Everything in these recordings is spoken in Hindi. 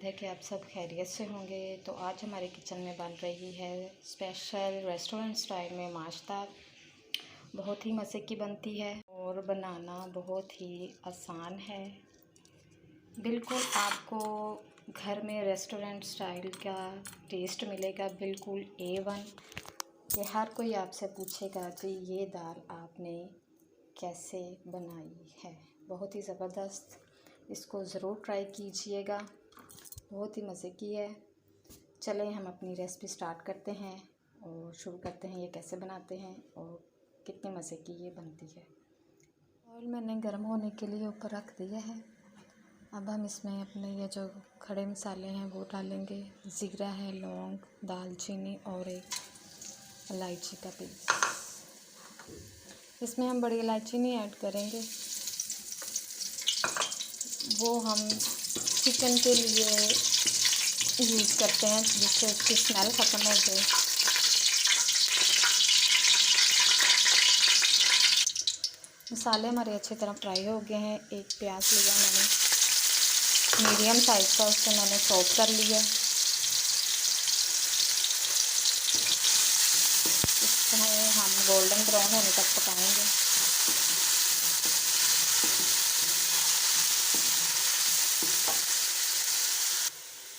है कि आप सब खैरियत से होंगे। तो आज हमारे किचन में बन रही है स्पेशल रेस्टोरेंट स्टाइल में माश्ता। बहुत ही मज़े की बनती है और बनाना बहुत ही आसान है। बिल्कुल आपको घर में रेस्टोरेंट स्टाइल का टेस्ट मिलेगा, बिल्कुल A1। कि हर कोई आपसे पूछेगा कि ये दाल आपने कैसे बनाई है। बहुत ही ज़बरदस्त, इसको ज़रूर ट्राई कीजिएगा, बहुत ही मज़े की है। चलें हम अपनी रेसिपी स्टार्ट करते हैं और शुरू करते हैं ये कैसे बनाते हैं और कितने मज़े की ये बनती है। ऑयल मैंने गर्म होने के लिए ऊपर रख दिया है। अब हम इसमें अपने ये जो खड़े मसाले हैं वो डालेंगे। ज़ीरा है, लौंग, दालचीनी और एक इलायची का पीस। इसमें हम बड़ी इलायची नहीं ऐड करेंगे, वो हम चिकन के लिए यूज़ करते हैं जिससे उसकी स्मेल ख़त्म हो जाए। मसाले हमारे अच्छी तरह फ्राई हो गए हैं। एक प्याज लिया मैंने मीडियम साइज़ का, उससे मैंने चॉप कर लिया। इसमें हम गोल्डन ब्राउन होने तक पकाएंगे।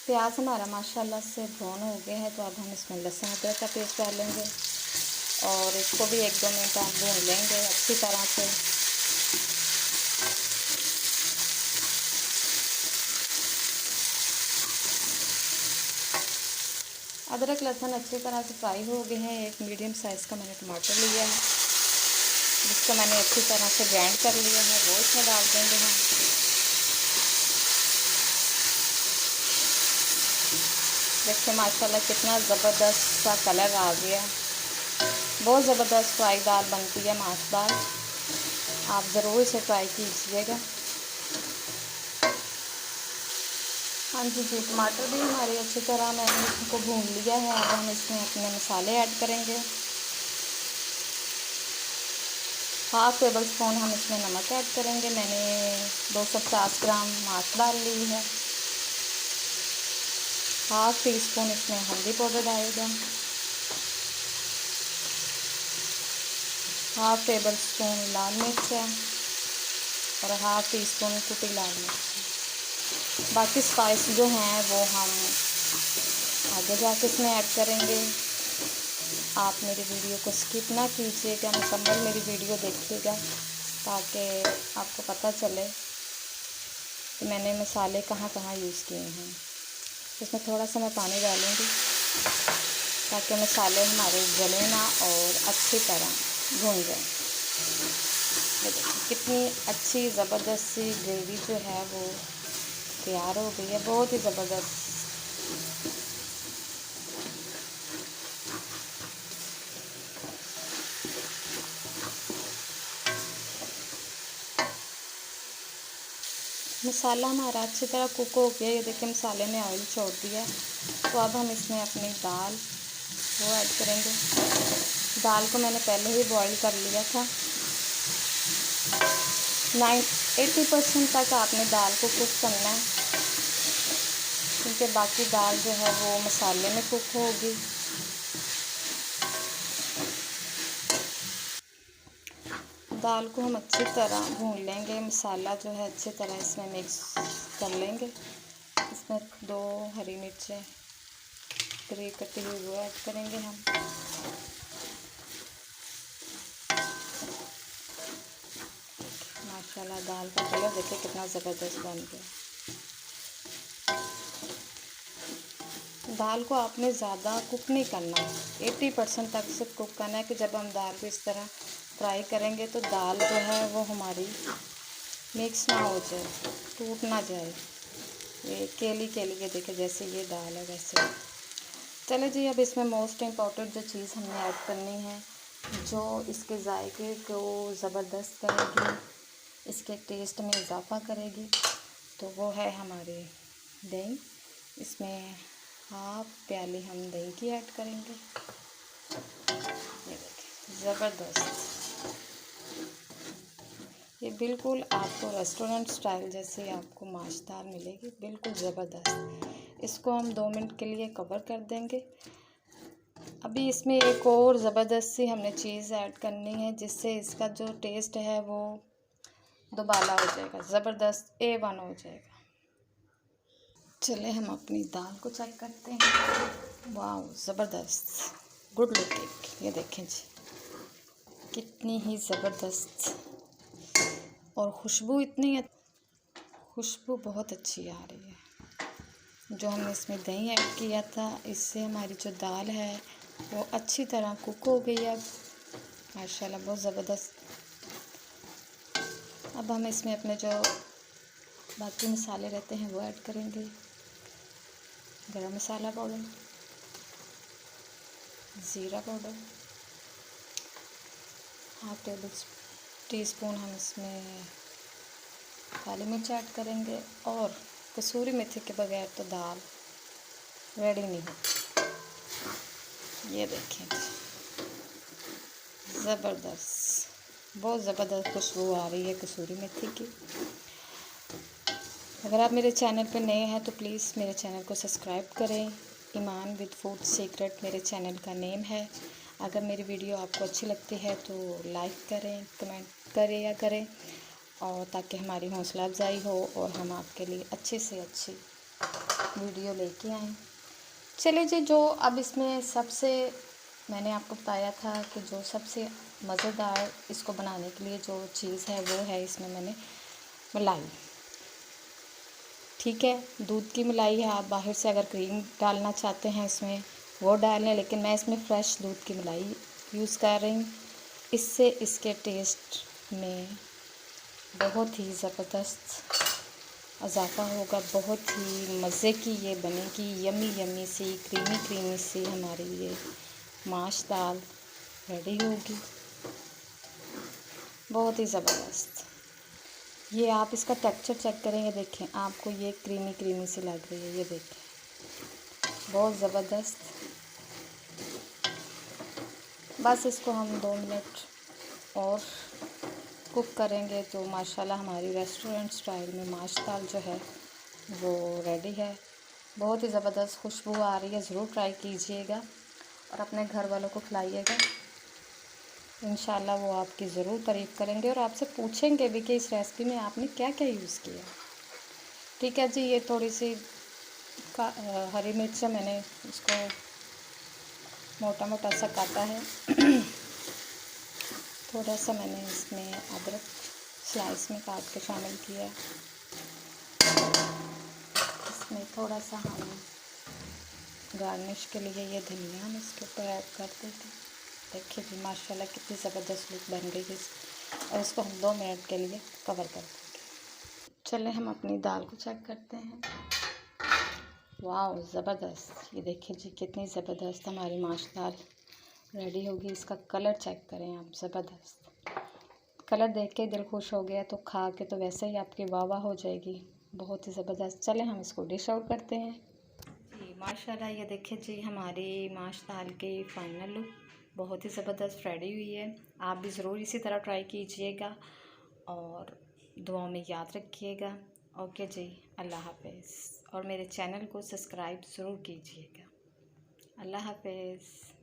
प्याज हमारा माशाल्लाह से ब्राउन हो गया है, तो अब हम इसमें लहसुन अदरक का पेस्ट डालेंगे और इसको भी 1-2 मिनट हम भून लेंगे अच्छी तरह से। अदरक लहसुन अच्छी तरह से फ्राई हो गए हैं। एक मीडियम साइज़ का मैंने टमाटर लिया है जिसको मैंने अच्छी तरह से ग्राइंड कर लिया है, वो इसमें डाल देंगे हम। देखिए माशाल्लाह कितना ज़बरदस्त सा कलर आ गया। बहुत ज़बरदस्त फ्राई दाल बनती है माश दाल, आप ज़रूर इसे ट्राई कीजिएगा। हाँ जी टमाटर भी हमारे अच्छी तरह मैंने इसको भून लिया है। अब हम इसमें अपने मसाले ऐड करेंगे। 1/2 टेबल स्पून हम इसमें नमक ऐड करेंगे। मैंने 250 ग्राम माश दाल ली है। 1/2 टीस्पून इसमें हल्दी पाउडर डालेगा। 1/2 टेबल स्पून लाल मिर्च है और 1/2 टीस्पून कुटी लाल मिर्च। बाकी स्पाइस जो हैं वो हम आगे जाके इसमें ऐड करेंगे। आप मेरी वीडियो को स्किप ना कीजिएगा, मुकम्मल मेरी वीडियो देखिएगा ताकि आपको पता चले कि मैंने मसाले कहाँ कहाँ यूज़ किए हैं। इसमें थोड़ा सा मैं पानी डालूँगी ताकि मसाले हमारे जले ना और अच्छी तरह भून जाएँ। कितनी अच्छी ज़बरदस्त सी ग्रेवी जो है वो तैयार हो गई है, बहुत ही ज़बरदस्त। मसाला हमारा अच्छी तरह कुक हो गया। ये देखिए मसाले ने ऑयल छोड़ दिया। तो अब हम इसमें अपनी दाल वो ऐड करेंगे। दाल को मैंने पहले ही बॉईल कर लिया था। 80% तक आपने दाल को कुक करना है, क्योंकि बाकी दाल जो है वो मसाले में कुक होगी। दाल को हम अच्छी तरह भून लेंगे। मसाला जो है अच्छी तरह इसमें मिक्स कर लेंगे। इसमें 2 हरी मिर्चें बारीक कटी हुई वो ऐड करेंगे हम। माशाल्लाह दाल का कलर देखिए कितना ज़बरदस्त बन गया। दाल को आपने ज़्यादा कुक नहीं करना, 80% तक सिर्फ कुक करना है कि जब हम दाल को इस तरह फ्राई करेंगे तो दाल जो है वो हमारी मिक्स ना हो जाए, टूट ना जाए। ये केली केली ये देखिए जैसे ये दाल है वैसे। चले जी, अब इसमें मोस्ट इम्पॉर्टेंट जो चीज़ हमने ऐड करनी है जो इसके जायके को ज़बरदस्त करेगी, इसके टेस्ट में इजाफ़ा करेगी, तो वो है हमारे दही। इसमें 1/2 प्याली हम दही की ऐड करेंगे। ये देखिए ज़बरदस्त, ये बिल्कुल आपको रेस्टोरेंट स्टाइल जैसे आपको माश दाल मिलेगी, बिल्कुल ज़बरदस्त। इसको हम 2 मिनट के लिए कवर कर देंगे। अभी इसमें एक और ज़बरदस्त सी हमने चीज़ ऐड करनी है, जिससे इसका जो टेस्ट है वो दुबाला हो जाएगा, ज़बरदस्त A1 हो जाएगा। चले हम अपनी दाल को चेक करते हैं। वाह, ज़बरदस्त, गुड लुकिंग। ये देखें जी, कितनी ही ज़बरदस्त, और खुशबू इतनी है, खुशबू बहुत अच्छी आ रही है। जो हमने इसमें दही ऐड किया था, इससे हमारी जो दाल है वो अच्छी तरह कुक हो गई है माशाल्लाह, बहुत ज़बरदस्त। अब हम इसमें अपने जो बाकी मसाले रहते हैं वो ऐड करेंगे। गरम मसाला पाउडर, ज़ीरा पाउडर, हाफ टी स्पून हम इसमें काली मिर्च ऐड करेंगे, और कसूरी मेथी के बगैर तो दाल रेडी नहीं होती। ये देखें, ज़बरदस्त, बहुत ज़बरदस्त खुशबू आ रही है कसूरी मेथी की। अगर आप मेरे चैनल पर नए हैं तो प्लीज़ मेरे चैनल को सब्सक्राइब करें। ईमान विद फूड सीक्रेट मेरे चैनल का नेम है। अगर मेरी वीडियो आपको अच्छी लगती है तो लाइक करें, कमेंट करें या करें, और ताकि हमारी हौसला अफजाई हो और हम आपके लिए अच्छी से अच्छी वीडियो लेके आएँ। चलिए जी, जो अब इसमें सबसे मैंने आपको बताया था कि जो सबसे मज़ेदार इसको बनाने के लिए जो चीज़ है वो है इसमें मैंने मलाई। ठीक है, दूध की मलाई है, आप बाहर से अगर क्रीम डालना चाहते हैं इसमें वो डाल लें, लेकिन मैं इसमें फ़्रेश दूध की मलाई यूज़ कर रही हूँ। इससे इसके टेस्ट में बहुत ही ज़बरदस्त इजाफ़ा होगा, बहुत ही मज़े की ये बनेगी, यमी यमी सी क्रीमी सी हमारी ये माश दाल रेडी होगी, बहुत ही ज़बरदस्त। ये आप इसका टेक्सचर चेक करें, ये देखें, आपको ये क्रीमी सी लग रही है, ये देखें, बहुत ज़बरदस्त। बस इसको हम 2 मिनट और कुक करेंगे तो माशाल्लाह हमारी रेस्टोरेंट स्टाइल में माश दाल जो है वो रेडी है। बहुत ही ज़बरदस्त खुशबू आ रही है, ज़रूर ट्राई कीजिएगा और अपने घर वालों को खिलाइएगा। इंशाल्लाह वो आपकी ज़रूर तारीफ़ करेंगे और आपसे पूछेंगे भी कि इस रेसिपी में आपने क्या क्या यूज़ किया। ठीक है जी, ये थोड़ी सी हरी मिर्च मैंने इसको मोटा मोटा सा काटा है। थोड़ा सा मैंने इसमें अदरक स्लाइस में काट के शामिल किया है। इसमें थोड़ा सा हम गार्निश के लिए ये धनिया हम इसके ऊपर ऐड कर देते हैं। देखिए जी, माशाल्लाह कितनी ज़बरदस्त लुक बन गई है, और इसको हम 2 मिनट के लिए कवर कर देंगे। चले हम अपनी दाल को चेक करते हैं। वाह, ज़बरदस्त, ये देखिए जी, कितनी ज़बरदस्त हमारी माश दाल रेडी होगी। इसका कलर चेक करें आप, ज़बरदस्त कलर देख के दिल खुश हो गया, तो खा के तो वैसे ही आपकी वाह वाह हो जाएगी, बहुत ही ज़बरदस्त। चले हम इसको डिश आउट करते हैं जी। माशाल्लाह, ये देखिए जी, हमारी माश दाल की फ़ाइनल लुक बहुत ही ज़बरदस्त रेडी हुई है। आप भी ज़रूर इसी तरह ट्राई कीजिएगा और दुआओं में याद रखिएगा। ओके जी, अल्लाह हाफ़िज़, और मेरे चैनल को सब्सक्राइब ज़रूर कीजिएगा। अल्लाह हाफ़िज़।